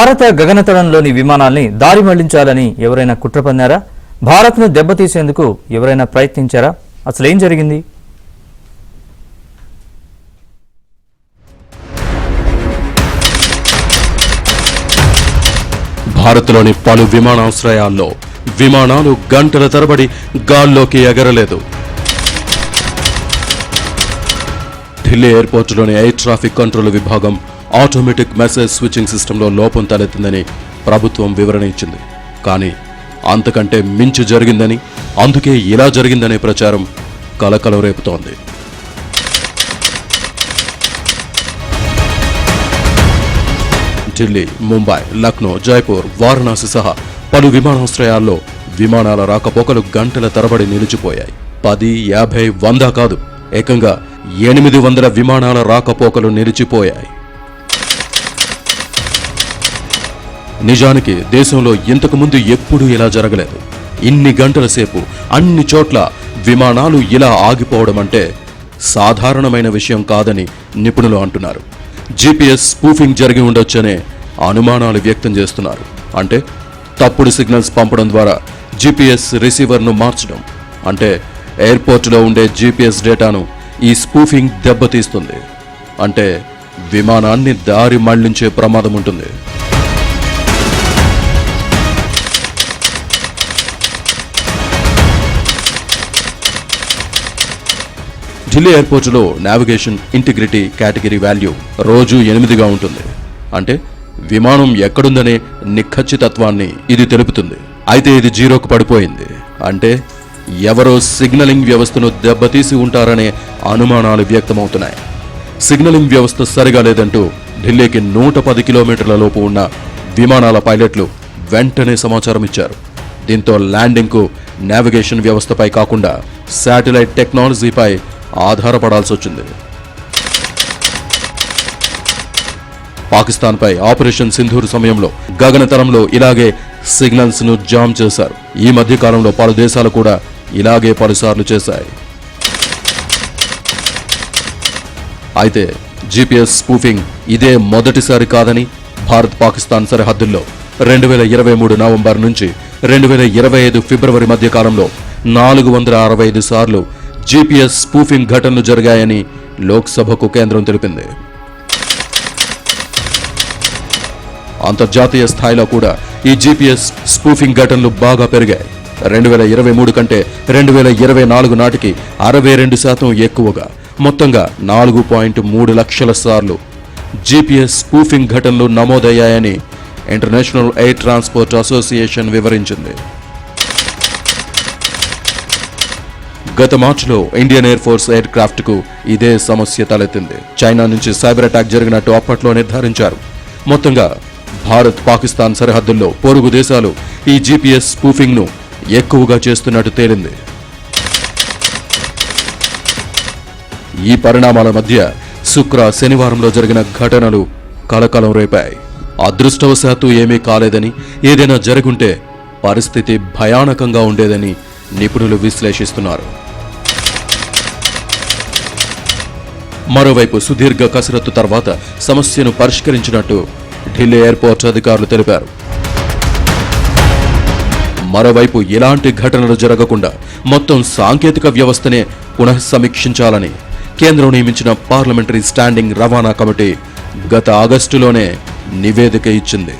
భారత గగనతలంలోని విమానాల్ని దారి మళ్లించాలని ఎవరైనా కుట్ర పన్నారా? భారత్ను దెబ్బతీసేందుకు ఎవరైనా ప్రయత్నించారా? అసలేం జరిగింది? భారత్లోని పలు విమానాశ్రయాల్లో విమానాలు గంటల తరబడి గాల్లోకి ఎగరలేదు. ఢిల్లీ ఎయిర్పోర్టులోని ఎయిర్ ట్రాఫిక్ కంట్రోల్ విభాగం ఆటోమేటిక్ మెసేజ్ స్విచ్చింగ్ సిస్టంలో లోపం తలెత్తిందని ప్రభుత్వం వివరణ ఇచ్చింది. కానీ అంతకంటే మించి జరిగిందని, అందుకే ఇలా జరిగిందనే ప్రచారం కలకలం రేపుతోంది. ఢిల్లీ, ముంబై, లక్నో, జైపూర్, వారణాసి సహా పలు విమానాశ్రయాల్లో విమానాల రాకపోకలు గంటల తరబడి నిలిచిపోయాయి. 10, 50, 100 కాదు, ఏకంగా 800 విమానాల రాకపోకలు నిలిచిపోయాయి. నిజానికి దేశంలో ఇంతకు ముందు ఎప్పుడూ ఇలా జరగలేదు. ఇన్ని గంటల సేపు అన్ని చోట్ల విమానాలు ఇలా ఆగిపోవడం అంటే సాధారణమైన విషయం కాదని నిపుణులు అంటున్నారు. జీపీఎస్ స్పూఫింగ్ జరిగి ఉండొచ్చనే అనుమానాలు వ్యక్తం చేస్తున్నారు. అంటే తప్పుడు సిగ్నల్స్ పంపడం ద్వారా జీపీఎస్ రిసీవర్ను మార్చడం. అంటే ఎయిర్పోర్టులో ఉండే జీపీఎస్ డేటాను ఈ స్పూఫింగ్ దెబ్బతీస్తుంది. అంటే విమానాన్ని దారి మళ్లించే ప్రమాదం ఉంటుంది. ఢిల్లీ ఎయిర్పోర్టులో నావిగేషన్ ఇంటిగ్రిటీ కేటగిరీ వాల్యూ రోజు 8గా ఉంటుంది. అంటే విమానం ఎక్కడుందనే నిఖచ్చితత్వాన్ని ఇది తెలుపుతుంది. అయితే ఇది 0కు పడిపోయింది. అంటే ఎవరో సిగ్నలింగ్ వ్యవస్థను దెబ్బతీసి ఉంటారనే అనుమానాలు వ్యక్తమవుతున్నాయి. సిగ్నలింగ్ వ్యవస్థ సరిగా లేదంటూ ఢిల్లీకి 110 కిలోమీటర్ల లోపు ఉన్న విమానాల పైలట్లు వెంటనే సమాచారం ఇచ్చారు. దీంతో ల్యాండింగ్కు నావిగేషన్ వ్యవస్థపై కాకుండా శాటిలైట్ టెక్నాలజీపై ఆధారపడాల్సి వచ్చింది. పాకిస్తాన్పై ఆపరేషన్ సింధూర్ సమయంలో గగనతలంలో ఇలాగే సిగ్నల్స్ ను జామ్ చేశారు. ఈ మధ్య కాలంలో పలు దేశాలు కూడా ఇలాగే పలుసార్లు చేశాయి. అయితే జీపీఎస్ స్పూఫింగ్ ఇదే మొదటిసారి కాదని భారత్ పాకిస్తాన్ సరిహద్దుల్లో 2023 నవంబర్ నుంచి 2025 ఫిబ్రవరి మధ్య కాలంలో 465 సార్లు జీపీఎస్ స్పూఫింగ్ ఘటనలు జరిగాయని లోక్సభకు కేంద్రం తెలిపింది. అంతర్జాతీయ స్థాయిలో కూడా ఈ జీపీఎస్ స్పూఫింగ్ ఘటనలు బాగా పెరిగాయి. 2023 కంటే 2024 నాటికి 62% ఎక్కువగా మొత్తంగా 4.3 లక్షల సార్లు జీపీఎస్ స్పూఫింగ్ ఘటనలు నమోదయ్యాయని ఇంటర్నేషనల్ ఎయిర్ ట్రాన్స్పోర్ట్ అసోసియేషన్ వివరించింది. గత మార్చిలో Indian air force air craft కు ఇదే సమస్య తలెత్తింది. చైనా నుంచి సైబర్ అటాక్ జరిగినట్టు అప్పట్లో నిర్ధారించారు. మొత్తంగా భారత్ పాకిస్తాన్ సరిహద్దుల్లో పొరుగు దేశాలు ఈ జీపీఎస్ స్పూఫింగ్ ను ఎక్కువగా చేస్తున్నట్టు తేలింది. ఈ పరిణామాల మధ్య శనివారంలో జరిగిన ఘటనలు కలకలం రేపాయి. అదృష్టవశాత్తు ఏమీ కాలేదని, ఏదైనా జరుగుంటే పరిస్థితి భయానకంగా ఉండేదని నిపుణులు విశ్లేషిస్తున్నారు. మరోవైపు సుదీర్ఘ కసరత్తు తర్వాత సమస్యను పరిష్కరించినట్టు ఢిల్లీ ఎయిర్పోర్ట్ అధికారులు తెలిపారు. మరోవైపు ఇలాంటి ఘటనలు జరగకుండా మొత్తం సాంకేతిక వ్యవస్థనే పునఃసమీక్షించాలని కేంద్రం నియమించిన పార్లమెంటరీ స్టాండింగ్ రవాణా కమిటీ గత ఆగస్టులోనే నివేదిక ఇచ్చింది.